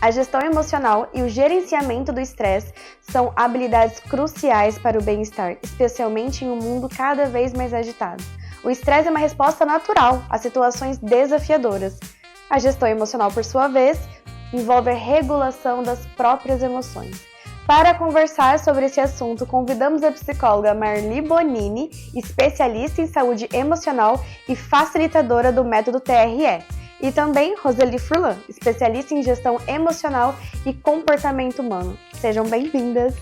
A gestão emocional e o gerenciamento do estresse são habilidades cruciais para o bem-estar, especialmente em um mundo cada vez mais agitado. O estresse é uma resposta natural a situações desafiadoras. A gestão emocional, por sua vez, envolve a regulação das próprias emoções. Para conversar sobre esse assunto, convidamos a psicóloga Marli Bonini, especialista em saúde emocional e facilitadora do método TRE, e também Roseli Furlan, especialista em gestão emocional e comportamento humano. Sejam bem-vindas!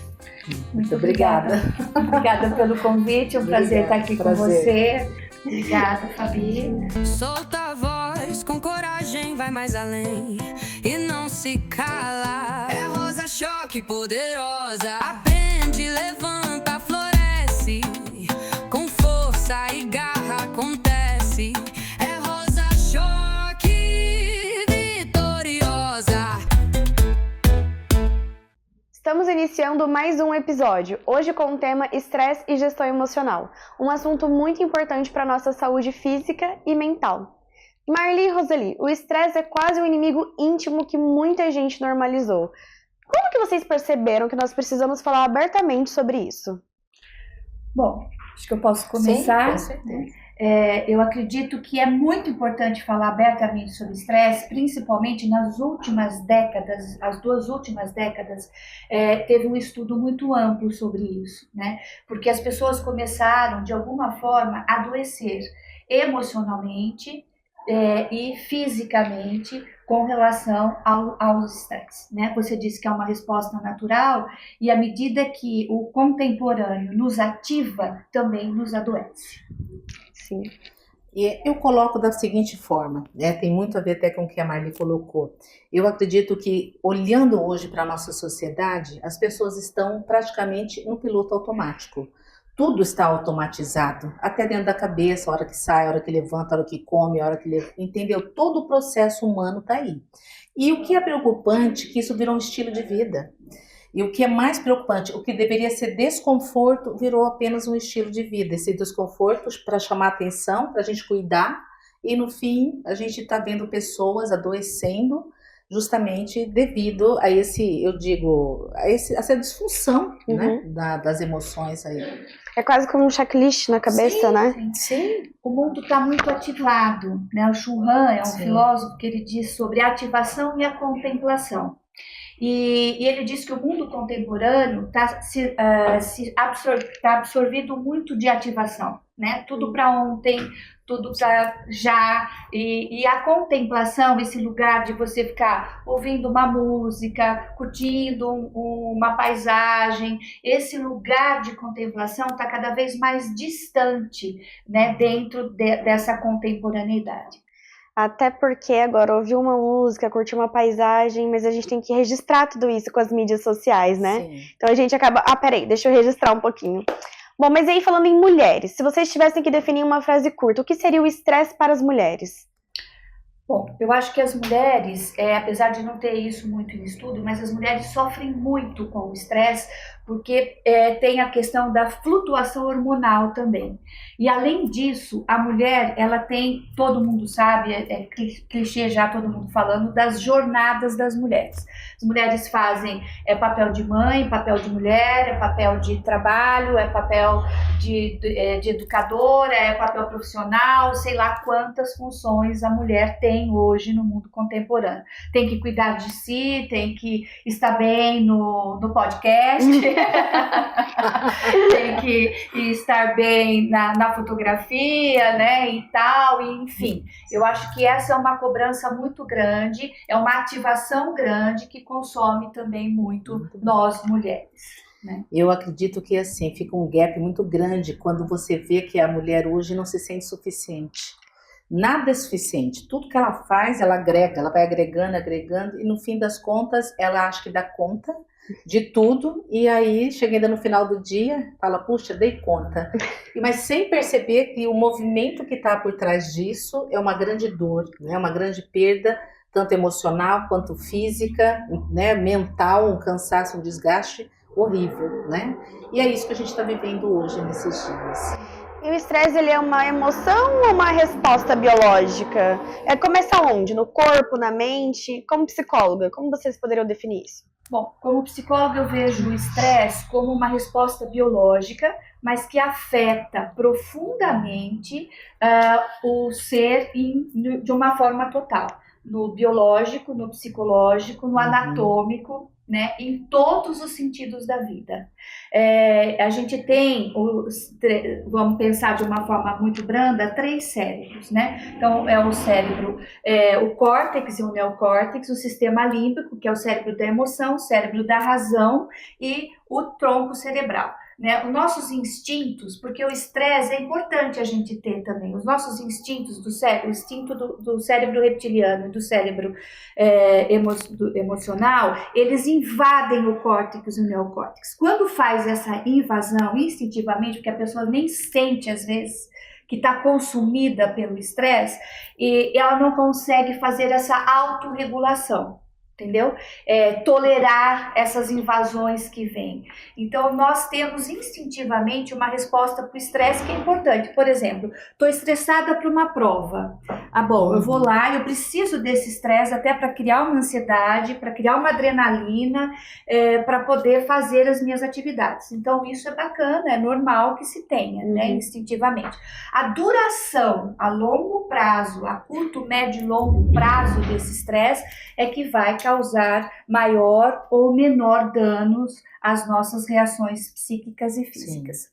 Muito obrigada. Obrigada pelo convite, é um prazer estar aqui com você. Obrigada, Fabi. Solta a voz, com coragem, vai mais além e não se cala. É rosa choque poderosa, aprende, levanta, floresce, com força e garra acontece. É rosa choque vitoriosa. Estamos iniciando mais um episódio, hoje com o tema estresse e gestão emocional, um assunto muito importante para a nossa saúde física e mental. Marli e Roseli, o estresse é quase um inimigo íntimo que muita gente normalizou. Como que vocês perceberam que nós precisamos falar abertamente sobre isso? Bom, acho que eu posso começar. Sim, com certeza. Eu acredito que é muito importante falar abertamente sobre estresse, principalmente nas últimas décadas, as 2 últimas décadas, teve um estudo muito amplo sobre isso, né? Porque as pessoas começaram, de alguma forma, a adoecer emocionalmente e fisicamente com relação aos estresse, né? Você disse que é uma resposta natural e à medida que o contemporâneo nos ativa, também nos adoece. Sim. E eu coloco da seguinte forma, né? Tem muito a ver até com o que a Marli colocou. Eu acredito que, olhando hoje para a nossa sociedade, as pessoas estão praticamente no piloto automático. Tudo está automatizado, até dentro da cabeça, a hora que sai, a hora que levanta, a hora que come, a hora que... Entendeu? Todo o processo humano está aí. E o que é preocupante é que isso virou um estilo de vida. E o que é mais preocupante, o que deveria ser desconforto, virou apenas um estilo de vida. Esse desconforto para chamar atenção, para a gente cuidar, e no fim a gente está vendo pessoas adoecendo justamente devido a esse, eu digo, essa disfunção, né, das emoções aí. É quase como um checklist na cabeça, sim, né? Sim, o mundo está muito ativado, né? O Chu Han é um filósofo que ele diz sobre a ativação e a contemplação. E ele diz que o mundo contemporâneo está absorvido muito de ativação, né? Tudo para ontem, tudo para já. E a contemplação, esse lugar de você ficar ouvindo uma música, curtindo uma paisagem, esse lugar de contemplação está cada vez mais distante, né? Dentro dessa contemporaneidade. Até porque agora ouvir uma música, curtir uma paisagem, mas a gente tem que registrar tudo isso com as mídias sociais, né? Sim. Então a gente acaba... peraí, deixa eu registrar um pouquinho. Bom, mas aí falando em mulheres, se vocês tivessem que definir uma frase curta, o que seria o estresse para as mulheres? Bom, eu acho que as mulheres, apesar de não ter isso muito em estudo, mas as mulheres sofrem muito com o estresse, porque tem a questão da flutuação hormonal também. E além disso, a mulher, ela tem, todo mundo sabe, é clichê já todo mundo falando, das jornadas das mulheres. As mulheres fazem papel de mãe, papel de mulher, é papel de trabalho, é papel de educadora, é papel profissional, sei lá quantas funções a mulher tem hoje no mundo contemporâneo. Tem que cuidar de si, tem que estar bem no podcast, tem que estar bem na fotografia, né, e tal, e enfim. Eu acho que essa é uma cobrança muito grande, é uma ativação grande que consome também muito nós mulheres. Né? Eu acredito que assim, fica um gap muito grande quando você vê que a mulher hoje não se sente suficiente. Nada é suficiente. Tudo que ela faz, ela agrega, ela vai agregando, e no fim das contas, ela acha que dá conta de tudo, e aí, chega ainda no final do dia, fala, puxa, dei conta. Mas sem perceber que o movimento que está por trás disso é uma grande dor, né? Uma grande perda, tanto emocional quanto física, né? Mental, um cansaço, um desgaste horrível, né? E é isso que a gente está vivendo hoje, nesses dias. E o estresse, ele é uma emoção ou uma resposta biológica? Começa onde? No corpo, na mente? Como psicóloga, como vocês poderiam definir isso? Bom, como psicóloga eu vejo o estresse como uma resposta biológica, mas que afeta profundamente o ser de uma forma total. No biológico, no psicológico, no anatômico, né, em todos os sentidos da vida. A gente tem, vamos pensar de uma forma muito branda, 3 cérebros, né? Então, é o cérebro, o córtex e o neocórtex, o sistema límbico, que é o cérebro da emoção, o cérebro da razão e o tronco cerebral. Né, os nossos instintos, porque o estresse é importante a gente ter também, os nossos instintos do cérebro, o instinto do cérebro reptiliano e do cérebro emocional, eles invadem o córtex e o neocórtex. Quando faz essa invasão instintivamente, porque a pessoa nem sente às vezes que está consumida pelo estresse, e ela não consegue fazer essa autorregulação. Entendeu? Tolerar essas invasões que vêm. Então, nós temos instintivamente uma resposta para o estresse que é importante. Por exemplo, estou estressada para uma prova. Bom, eu vou lá, eu preciso desse estresse até para criar uma ansiedade, para criar uma adrenalina, para poder fazer as minhas atividades. Então, isso é bacana, é normal que se tenha, né, instintivamente. A duração a longo prazo, a curto, médio e longo prazo desse estresse é que vai causar maior ou menor danos às nossas reações psíquicas e físicas. Sim.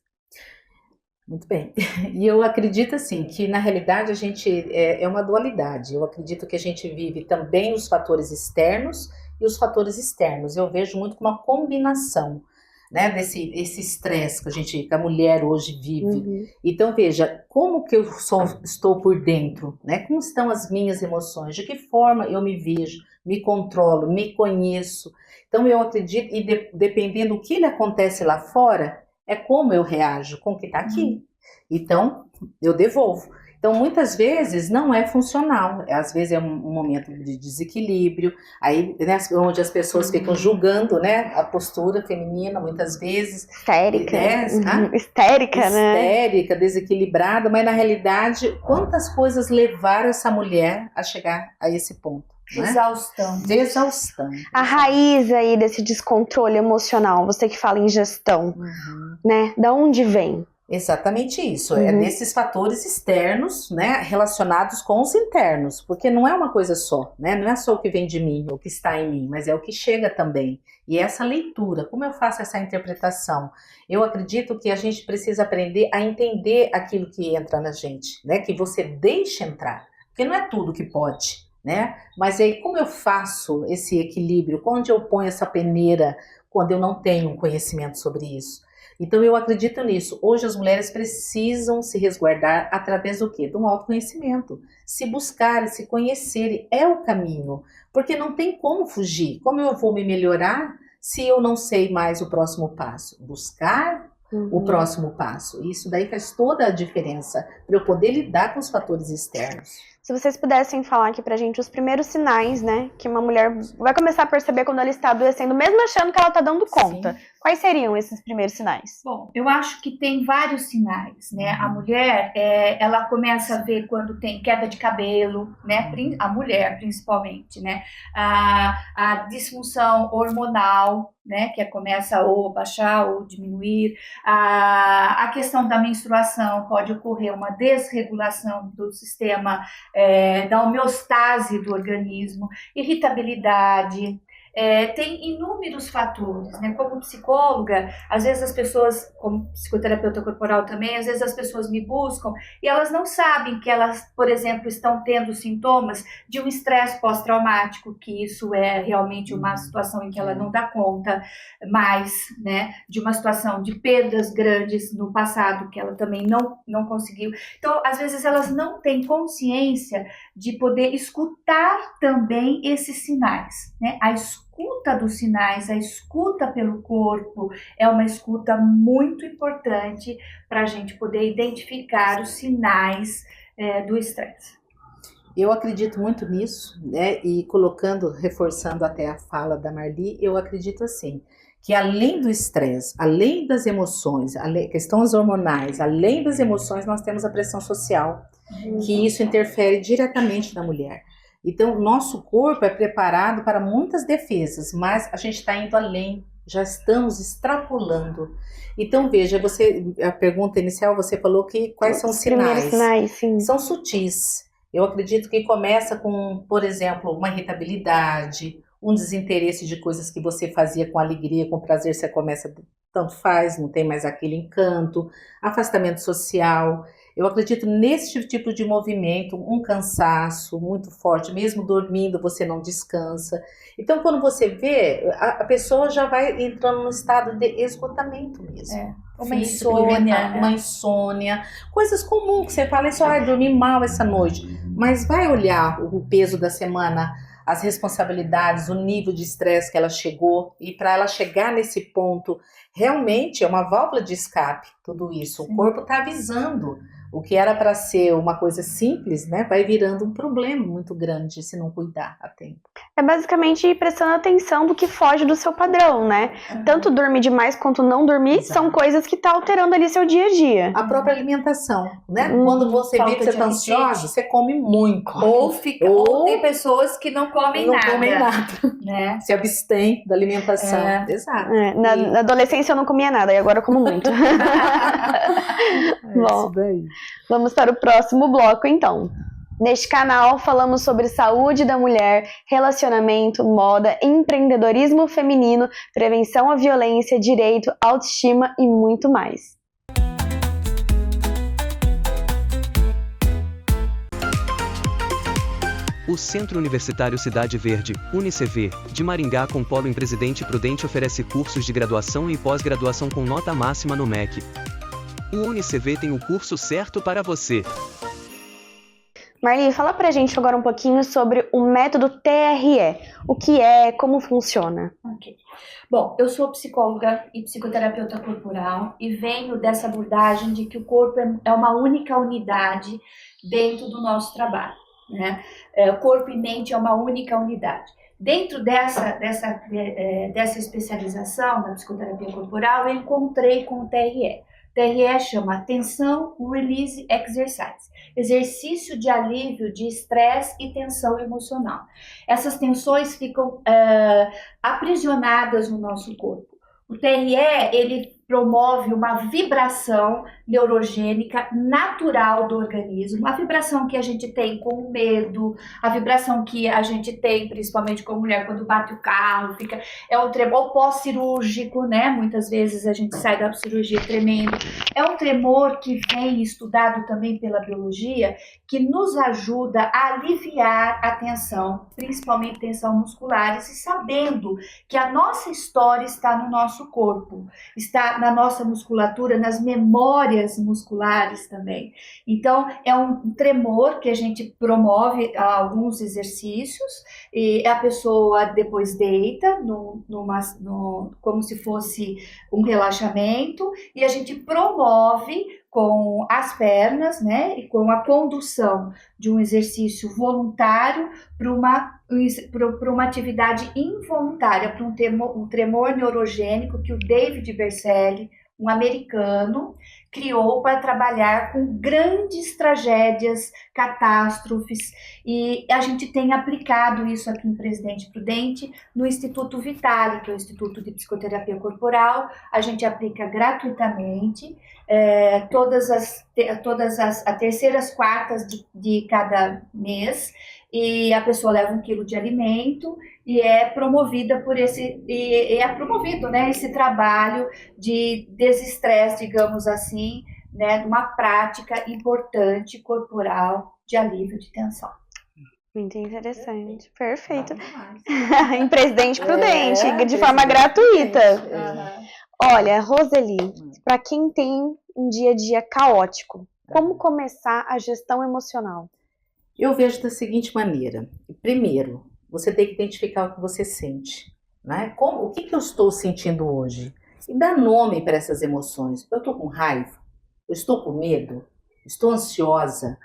Muito bem. E eu acredito assim que na realidade a gente é uma dualidade. Eu acredito que a gente vive também os fatores externos e os fatores externos. Eu vejo muito como uma combinação, né, desse estresse que a mulher hoje vive. Então veja, como que eu estou por dentro, né? Como estão as minhas emoções, de que forma eu me vejo, me controlo, me conheço. Então eu acredito, e dependendo do que acontece lá fora, é como eu reajo com o que está aqui. Então eu devolvo. Então, muitas vezes não é funcional, às vezes é um momento de desequilíbrio, aí, né, onde as pessoas ficam julgando, né, a postura feminina, muitas vezes. Histérica. Né? Histérica, né? Histérica, desequilibrada, mas na realidade, quantas coisas levaram essa mulher a chegar a esse ponto? Né? Exaustão. A raiz aí desse descontrole emocional, você que fala em gestão, né? Da onde vem? Exatamente isso, é desses fatores externos, né, relacionados com os internos, porque não é uma coisa só, né, não é só o que vem de mim, o que está em mim, mas é o que chega também. E essa leitura, como eu faço essa interpretação? Eu acredito que a gente precisa aprender a entender aquilo que entra na gente, né, que você deixa entrar, porque não é tudo que pode, né, mas aí como eu faço esse equilíbrio, onde eu ponho essa peneira quando eu não tenho um conhecimento sobre isso? Então eu acredito nisso. Hoje as mulheres precisam se resguardar através do quê? De um autoconhecimento. Se buscarem, se conhecerem, é o caminho. Porque não tem como fugir. Como eu vou me melhorar se eu não sei mais o próximo passo? Buscar o próximo passo. Isso daí faz toda a diferença para eu poder lidar com os fatores externos. Se vocês pudessem falar aqui pra gente os primeiros sinais, né, que uma mulher vai começar a perceber quando ela está adoecendo, mesmo achando que ela está dando conta. Sim. Quais seriam esses primeiros sinais? Bom, eu acho que tem vários sinais, né? A mulher, ela começa a ver quando tem queda de cabelo, né? A mulher, principalmente, né? A disfunção hormonal, né? Que começa ou baixar ou diminuir. A questão da menstruação, pode ocorrer uma desregulação do sistema, da homeostase do organismo, irritabilidade. Tem inúmeros fatores, né? Como psicóloga, às vezes as pessoas, como psicoterapeuta corporal também, às vezes as pessoas me buscam e elas não sabem que elas, por exemplo, estão tendo sintomas de um estresse pós-traumático, que isso é realmente uma situação em que ela não dá conta mais, né? De uma situação de perdas grandes no passado, que ela também não conseguiu. Então, às vezes elas não têm consciência de poder escutar também esses sinais, né? A escuta dos sinais, a escuta pelo corpo é uma escuta muito importante para a gente poder identificar os sinais do estresse. Eu acredito muito nisso, né? E colocando, reforçando até a fala da Marli, eu acredito assim, que além do estresse, além das emoções, questões hormonais, além das emoções, nós temos a pressão social, que isso interfere diretamente na mulher. Então, nosso corpo é preparado para muitas defesas, mas a gente está indo além, já estamos extrapolando. Então, veja, a pergunta inicial, você falou que quais são os primeiros sinais, sim. São sutis. Eu acredito que começa com, por exemplo, uma irritabilidade, um desinteresse de coisas que você fazia com alegria, com prazer, você começa, tanto faz, não tem mais aquele encanto, afastamento social. Eu acredito nesse tipo de movimento, um cansaço muito forte, mesmo dormindo você não descansa. Então, quando você vê, a pessoa já vai entrando no estado de esgotamento mesmo. Uma insônia, uma insônia, coisas comuns que você fala, isso, dormi mal essa noite, mas vai olhar o peso da semana, as responsabilidades, o nível de estresse que ela chegou, e para ela chegar nesse ponto, realmente é uma válvula de escape, tudo isso. Sim. O corpo está avisando. O que era para ser uma coisa simples, né, vai virando um problema muito grande se não cuidar a tempo. É basicamente ir prestando atenção do que foge do seu padrão, né? Tanto dormir demais quanto não dormir, exato, são coisas que tá alterando ali seu dia a dia. A própria alimentação, né? Quando você vê que você tá ansiosa, você come muito. Ou tem pessoas que não comem nada. Né? Se abstém da alimentação. Exato. Na adolescência eu não comia nada, e agora eu como muito. Bom, isso daí. Vamos para o próximo bloco, então. Neste canal, falamos sobre saúde da mulher, relacionamento, moda, empreendedorismo feminino, prevenção à violência, direito, autoestima e muito mais. O Centro Universitário Cidade Verde, UniCV, de Maringá com polo em Presidente Prudente oferece cursos de graduação e pós-graduação com nota máxima no MEC. O UniCV tem o curso certo para você. Marli, fala pra gente agora um pouquinho sobre o método TRE. O que é, como funciona? Ok. Bom, eu sou psicóloga e psicoterapeuta corporal e venho dessa abordagem de que o corpo é uma única unidade dentro do nosso trabalho, né? Corpo e mente é uma única unidade. Dentro dessa especialização na psicoterapia corporal, eu encontrei com o TRE. TRE chama Tensão Release Exercise, exercício de alívio de estresse e tensão emocional. Essas tensões ficam aprisionadas no nosso corpo. O TRE, ele promove uma vibração neurogênica natural do organismo, a vibração que a gente tem com o medo, a vibração que a gente tem, principalmente com a mulher, quando bate o carro, é um tremor pós-cirúrgico, né? Muitas vezes a gente sai da cirurgia tremendo. É um tremor que vem estudado também pela biologia, que nos ajuda a aliviar a tensão, principalmente tensão musculares, e sabendo que a nossa história está no nosso corpo, está na nossa musculatura, nas memórias musculares também. Então, é um tremor que a gente promove alguns exercícios, e a pessoa depois deita como se fosse um relaxamento, e a gente promove com as pernas, né, e com a condução de um exercício voluntário para uma atividade involuntária, para um tremor neurogênico que o David Berceli, um americano, criou para trabalhar com grandes tragédias, catástrofes, e a gente tem aplicado isso aqui em Presidente Prudente no Instituto Vitale, que é o Instituto de Psicoterapia Corporal. A gente aplica gratuitamente, a terceiras quartas de cada mês, e a pessoa leva 1 quilo de alimento e é promovida né, esse trabalho de desestresse, digamos assim, né, uma prática importante corporal de alívio de tensão. Muito interessante, perfeito. Em Presidente Prudente, de forma gratuita. Olha, Roseli, para quem tem um dia a dia caótico, como começar a gestão emocional? Eu vejo da seguinte maneira. Primeiro, você tem que identificar o que você sente, né? O que eu estou sentindo hoje? E dar nome para essas emoções. Eu estou com raiva? Eu estou com medo? Estou ansiosa?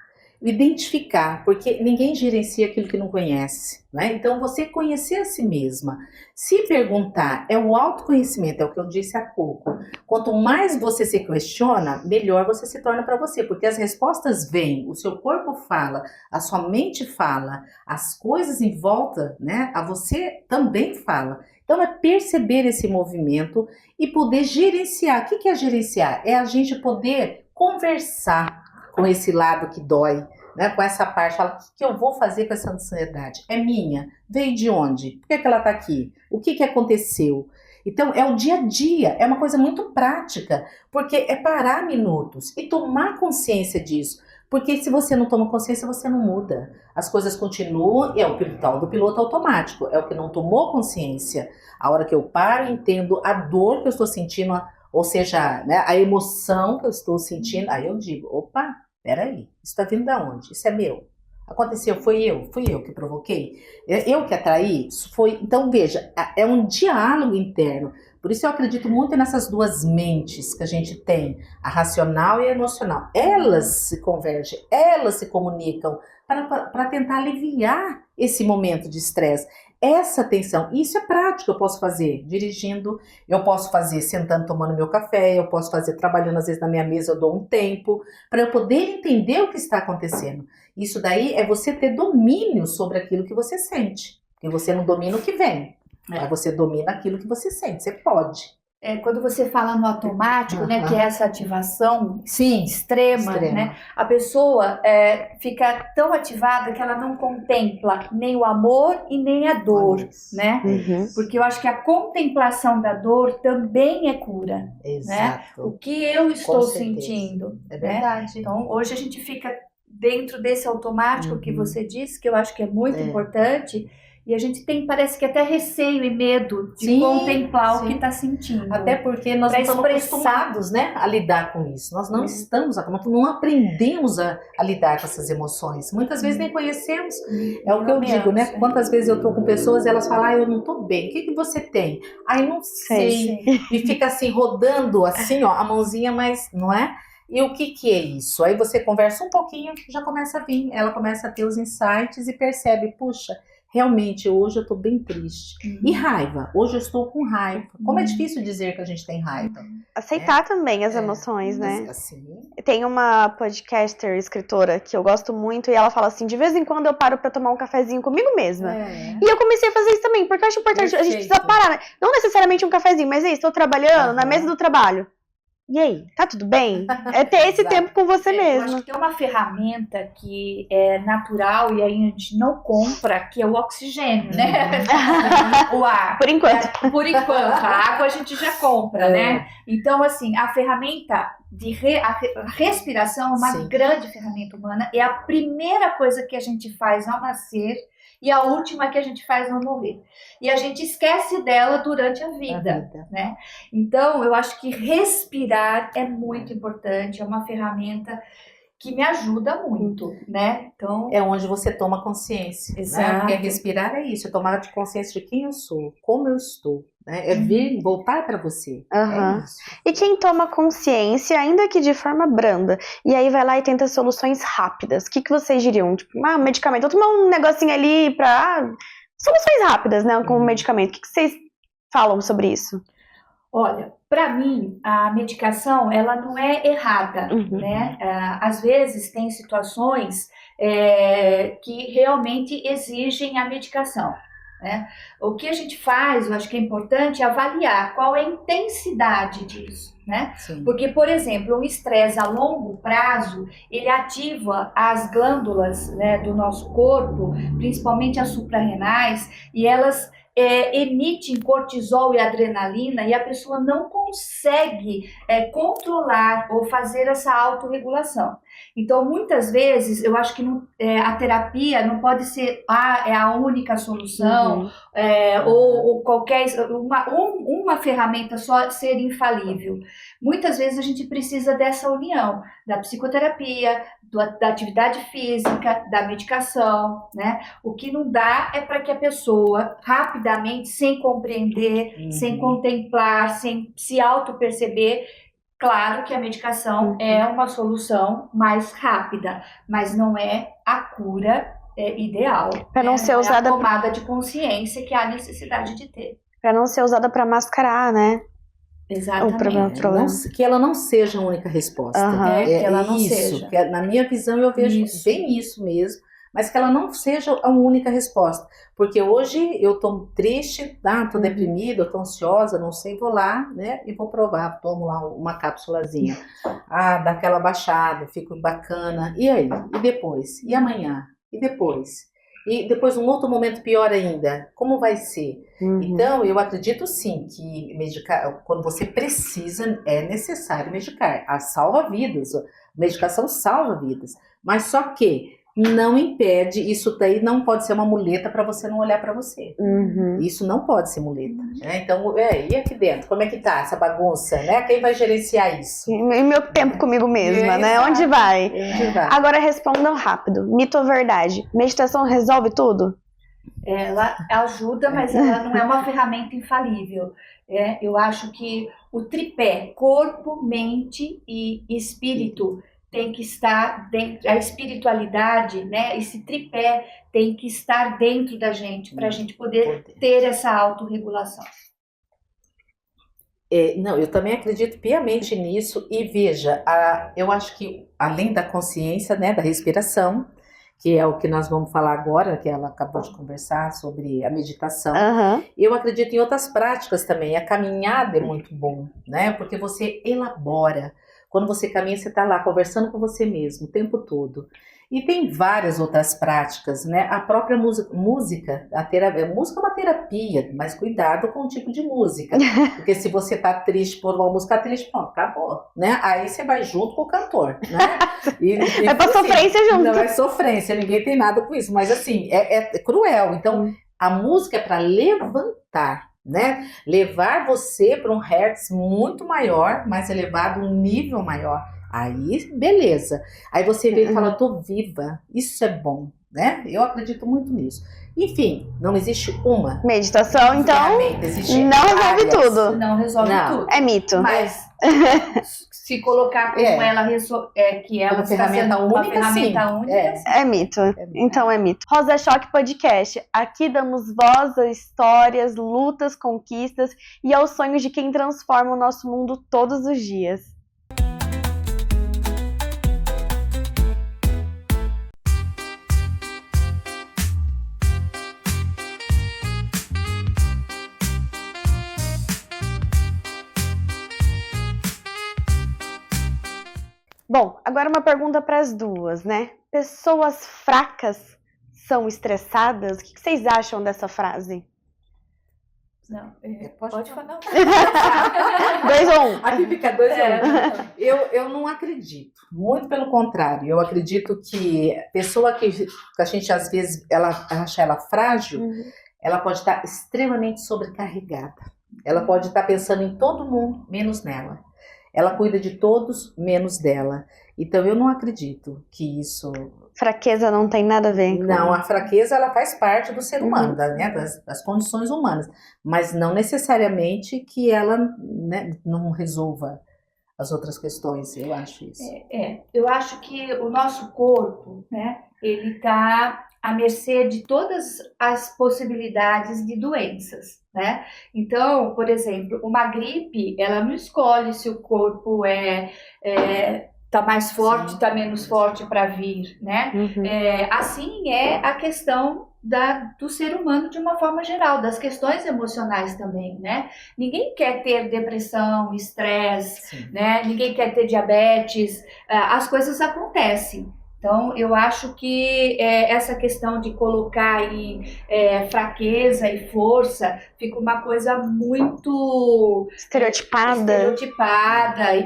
identificar, porque ninguém gerencia aquilo que não conhece, né? Então, você conhecer a si mesma, se perguntar, é o autoconhecimento, é o que eu disse há pouco. Quanto mais você se questiona, melhor você se torna para você, porque as respostas vêm, o seu corpo fala, a sua mente fala, as coisas em volta, né, a você também fala. Então, é perceber esse movimento e poder gerenciar. O que é gerenciar? É a gente poder conversar com esse lado que dói, né? Com essa parte, fala, o que eu vou fazer com essa ansiedade? É minha? Veio de onde? Por que ela está aqui? O que aconteceu? Então, é o dia a dia, é uma coisa muito prática, porque é parar minutos e tomar consciência disso. Porque se você não toma consciência, você não muda. As coisas continuam, e é o tal do piloto automático, é o que não tomou consciência. A hora que eu paro, entendo a dor que eu estou sentindo, ou seja, né, a emoção que eu estou sentindo, aí eu digo, opa, peraí, isso está vindo de onde? Isso é meu. Aconteceu, fui eu que provoquei, eu que atraí, isso foi. Então veja, é um diálogo interno. Por isso eu acredito muito nessas duas mentes que a gente tem, a racional e a emocional. Elas se convergem, elas se comunicam para tentar aliviar esse momento de estresse. Essa tensão, isso é prático, eu posso fazer dirigindo, eu posso fazer sentando, tomando meu café, eu posso fazer trabalhando, às vezes na minha mesa eu dou um tempo, para eu poder entender o que está acontecendo. Isso daí é você ter domínio sobre aquilo que você sente, porque você não domina o que vem, mas você domina aquilo que você sente, você pode. Quando você fala no automático, né, que é essa ativação Sim, extrema, né, a pessoa fica tão ativada que ela não contempla nem o amor e nem a dor, né? Uhum. Porque eu acho que a contemplação da dor também é cura. Exato. Né? O que eu estou Com certeza. sentindo. É verdade. Né? Então, hoje a gente fica dentro desse automático que você disse, que eu acho que é muito importante. E a gente tem, parece que até receio e medo de contemplar o que está sentindo. Até porque nós não estamos acostumados, né, a lidar com isso. Nós não estamos, não aprendemos a lidar com essas emoções. Muitas vezes nem conhecemos. É o que eu digo, né? Quantas vezes eu estou com pessoas e elas falam, eu não estou bem. O que você tem? Aí não sei. E fica assim, rodando assim, ó, a mãozinha, mas não é? E o que é isso? Aí você conversa um pouquinho, já começa a vir. Ela começa a ter os insights e percebe, puxa, realmente, hoje eu estou bem triste. E raiva. Hoje eu estou com raiva. Como é difícil dizer que a gente tem raiva. Aceitar também as emoções, né? Assim. Tem uma podcaster, escritora, que eu gosto muito, e ela fala assim, de vez em quando eu paro pra tomar um cafezinho comigo mesma. E eu comecei a fazer isso também, porque eu acho importante, a gente precisa parar, né? Não necessariamente um cafezinho, mas é isso, estou trabalhando na mesa do trabalho. E aí, tá tudo bem? É ter esse tempo com você mesmo. Eu acho que tem uma ferramenta que é natural e aí a gente não compra, que é o oxigênio, né? O ar. Por enquanto. Por enquanto. A água a gente já compra, né? Então, assim, a ferramenta a respiração é uma grande ferramenta humana. É a primeira coisa que a gente faz ao nascer e a última que a gente faz ao morrer. E a gente esquece dela durante a vida. Né? Então, eu acho que respirar é muito importante, é uma ferramenta que me ajuda muito, né? Então, é onde você toma consciência. Exato. Né? Porque respirar é isso, é tomar de consciência de quem eu sou, como eu estou. Né? É vir, voltar para você. É isso. E quem toma consciência, ainda que de forma branda, e aí vai lá e tenta soluções rápidas, o que vocês diriam? Tipo, medicamento, eu tomar um negocinho ali para soluções rápidas, né, com o medicamento. O que vocês falam sobre isso? Olha, para mim, a medicação, ela não é errada, né? Às vezes tem situações que realmente exigem a medicação. Né? O que a gente faz, eu acho que é importante avaliar qual é a intensidade disso, né? Porque, por exemplo, um estresse a longo prazo, ele ativa as glândulas, né, do nosso corpo, principalmente as suprarrenais, e elas emitem cortisol e adrenalina e a pessoa não consegue controlar ou fazer essa autorregulação. Então, muitas vezes, eu acho que a terapia não pode ser a única solução, ou qualquer uma ferramenta só ser infalível. Muitas vezes a gente precisa dessa união, da psicoterapia, da atividade física, da medicação, né? O que não dá é para que a pessoa, rapidamente, sem compreender, sem contemplar, sem se auto-perceber, Claro que a medicação é uma solução mais rápida, mas não é a cura ideal. Para não ser usada é a tomada de consciência que há necessidade de ter. Para não ser usada para mascarar, né? Exatamente. O problema. Que ela não seja a única resposta. Que ela não seja. Que na minha visão eu vejo bem isso mesmo, mas que ela não seja a única resposta. Porque hoje eu tô triste, tô deprimida, eu tô ansiosa, não sei, vou lá, né, e vou provar, tomo lá uma cápsulazinha. Dá aquela baixada, fico bacana. E aí? E depois? E amanhã? E depois? E depois um outro momento pior ainda, como vai ser? Então, eu acredito sim que medicar, quando você precisa, é necessário medicar. Salva vidas, medicação salva vidas. Mas só que não impede, isso daí não pode ser uma muleta para você não olhar para você. Isso não pode ser muleta. Né? Então, e aqui dentro? Como é que tá essa bagunça? Né? Quem vai gerenciar isso? E meu tempo comigo mesma, né? Onde vai? Agora respondam rápido. Mito ou verdade? Meditação resolve tudo? Ela ajuda, mas ela não é uma ferramenta infalível. Eu acho que o tripé, corpo, mente e espírito, tem que estar dentro, a espiritualidade, né? Esse tripé tem que estar dentro da gente, para a gente poder ter essa autorregulação. Não, eu também acredito piamente nisso. E veja, eu acho que além da consciência, né, da respiração, que é o que nós vamos falar agora, que ela acabou de conversar sobre a meditação, eu acredito em outras práticas também. A caminhada é muito bom, né? Porque você elabora. Quando você caminha, você está lá conversando com você mesmo o tempo todo. E tem várias outras práticas, né? A própria música, música é uma terapia, mas cuidado com o tipo de música. Porque se você tá triste por uma música triste, pronto, acabou, né? Aí você vai junto com o cantor, né? Vai pra sofrência junto. Não é sofrência, ninguém tem nada com isso. Mas assim, é cruel. Então, a música é para levantar, né? Levar você para um hertz muito maior, mais elevado, um nível maior. Aí, beleza. Aí você vê e fala, tô viva. Isso é bom, né? Eu acredito muito nisso. Enfim, não existe uma meditação, então não resolve tudo. Não resolve tudo. É mito. Mas se colocar como ela que ela uma ferramenta única, é mito. Então é mito. Rosa Choque Podcast. Aqui damos voz a histórias, lutas, conquistas e aos sonhos de quem transforma o nosso mundo todos os dias. Bom, agora uma pergunta para as duas, né? Pessoas fracas são estressadas? O que vocês acham dessa frase? Não, pode falar. 2 ou 1. Aqui fica 2 ou 1. Eu não acredito. Muito pelo contrário. Eu acredito que a pessoa que a gente às vezes acha ela frágil, ela pode estar extremamente sobrecarregada. Ela pode estar pensando em todo mundo, menos nela. Ela cuida de todos, menos dela. Então, eu não acredito que isso... Fraqueza não tem nada a ver com... Não, a fraqueza ela faz parte do ser humano, das condições humanas. Mas não necessariamente que ela, né, não resolva as outras questões. Eu acho isso. Eu acho que o nosso corpo, né, ele está à mercê de todas as possibilidades de doenças, né? Então, por exemplo, uma gripe, ela não escolhe se o corpo tá mais forte, tá menos forte para vir, né? Assim é a questão do ser humano de uma forma geral, das questões emocionais também, né? Ninguém quer ter depressão, estresse, né? Ninguém quer ter diabetes, as coisas acontecem. Então, eu acho que essa questão de colocar aí fraqueza e força fica uma coisa muito estereotipada,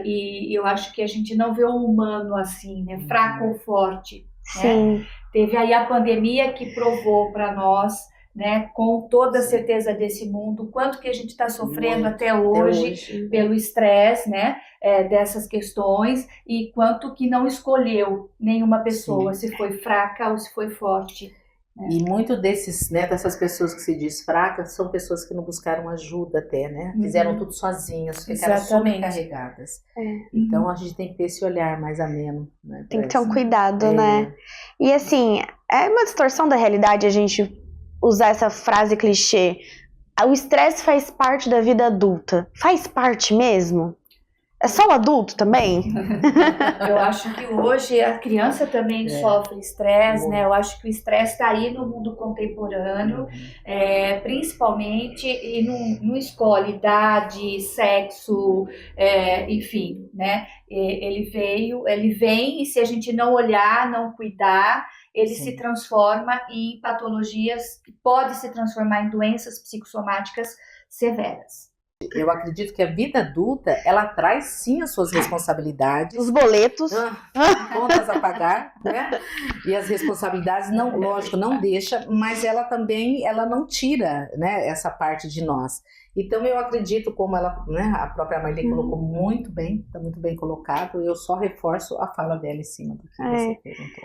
e eu acho que a gente não vê o humano assim, né? Fraco ou forte. Sim. Né? Teve aí a pandemia que provou para nós, né, com toda a certeza desse mundo, quanto que a gente está sofrendo até hoje pelo estresse, né, dessas questões, e quanto que não escolheu nenhuma pessoa, se foi fraca ou se foi forte. E muito desses, né, dessas pessoas que se diz fracas são pessoas que não buscaram ajuda até, né? Fizeram tudo sozinhas, ficaram sobrecarregadas. Então a gente tem que ter esse olhar mais ameno, né? Tem que ter um cuidado, né? E assim, é uma distorção da realidade a gente usar essa frase clichê. O estresse faz parte da vida adulta. Faz parte mesmo? É só o adulto também? Eu acho que hoje a criança também sofre estresse, né? Eu acho que o estresse está aí no mundo contemporâneo, principalmente, e não escolhe idade, sexo, enfim, né? Ele vem e se a gente não olhar, não cuidar, ele se transforma em patologias, pode se transformar em doenças psicossomáticas severas. Eu acredito que a vida adulta, ela traz sim as suas responsabilidades. Os boletos. Contas a pagar, né? E as responsabilidades, não, lógico, não deixa, mas ela também, ela não tira, né, essa parte de nós. Então eu acredito, como ela, né, a própria Marli colocou muito bem, está muito bem colocado, eu só reforço a fala dela em cima do que você perguntou.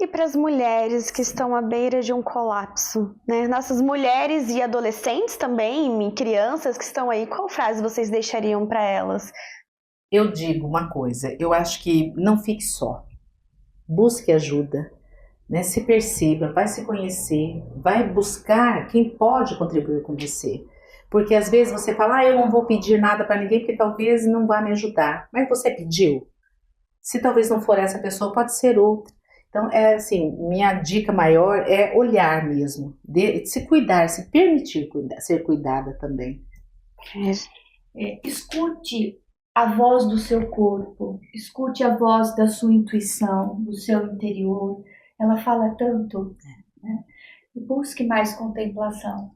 E para as mulheres que estão à beira de um colapso, né? Nossas mulheres e adolescentes também, e crianças que estão aí, qual frase vocês deixariam para elas? Eu digo uma coisa, eu acho que não fique só, busque ajuda, né? Se perceba, vai se conhecer, vai buscar quem pode contribuir com você. Porque às vezes você fala, eu não vou pedir nada para ninguém porque talvez não vá me ajudar. Mas você pediu? Se talvez não for essa pessoa, pode ser outra. Então, assim, minha dica maior é olhar mesmo, se cuidar, se permitir ser cuidada também. Escute a voz do seu corpo, escute a voz da sua intuição, do seu interior. Ela fala tanto, né? E busque mais contemplação.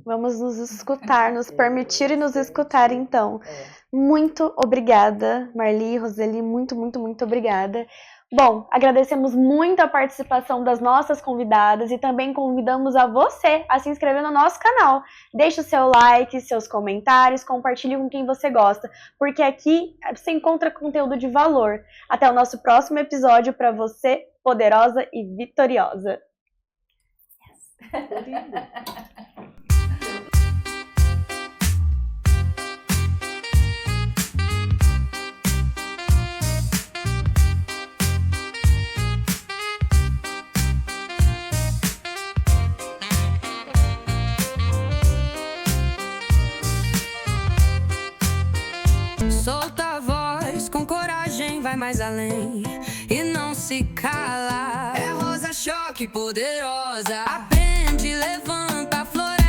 Vamos nos escutar, nos permitir e nos escutar, então. Muito obrigada, Marli, Roseli, muito, muito, muito obrigada. Bom, agradecemos muito a participação das nossas convidadas e também convidamos a você a se inscrever no nosso canal. Deixe o seu like, seus comentários, compartilhe com quem você gosta, porque aqui você encontra conteúdo de valor. Até o nosso próximo episódio para você, poderosa e vitoriosa. Solta a voz, com coragem vai mais além e não se cala. É Rosa Choque poderosa, aprende, levanta, floresta.